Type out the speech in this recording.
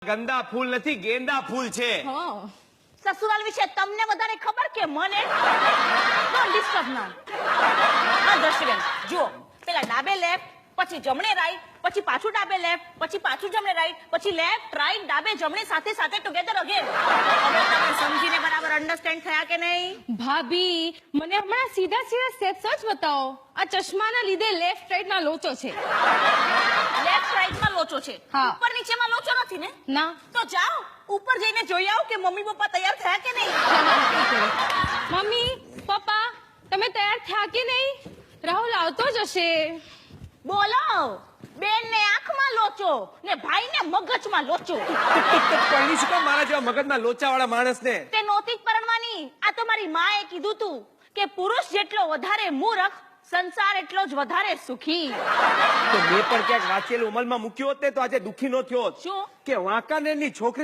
ગંદા ફૂલ નથી, ગેંદા ફૂલ છે. સસુરાલ વિશે તમને વધારે ખબર કે મને? ડોન્ટ ડિસ્ટર્બ નાઉ. હા દર્શકબેન જુઓ, પેલા ડાબે લેફ્ટ, પછી જમણે રાઈટ, પછી પાછું ડાબે લેફ્ટ, પછી પાછું જમણે રાઈટ, પછી લેફ્ટ રાઈટ ડાબે જમણે સાથે સાથે ટુગેધર અગેન. હવે તમે સમજીને બરાબર અન્ડરસ્ટેન્ડ થયા કે નહીં? ભાભી મને હમણાં સીધા સીધા સ્ટેપ્સ જ બતાવો. આ ચશ્માના લીધે લેફ્ટ રાઈટ ના લોચો છે. લેફ્ટ રાઈટ માં લોચો છે, હા. ઉપર નીચેમાં લોચો નથી ને? ના. તો જાઓ ઉપર જઈને જોઈ આવો કે મમ્મી પપ્પા તૈયાર થયા કે નહીં. મમ્મી પપ્પા તમે તૈયાર થયા કે નહીં? રાહુલ આવતો જ હશે. બોલો, બેન ને આંખમાં લોચો ને ભાઈ ને મગજમાં લોચો. પરણી શું કામ મારા જેવા મગજના લોચાવાળા માણસને? તે નહોતી જ પરણવાની. આ તો મારી માએ કીધું તું કે પુરુષ જેટલો વધારે મૂર્ખ સંસાર એટલો જ વધારે સુખી. તો મેં પણ ક્યાંક વાંચેલું અમલમાં મૂક્યો હોત ને તો આજે દુખી નો થયો હોત. શું? કે વાંકાનેરની છોકરી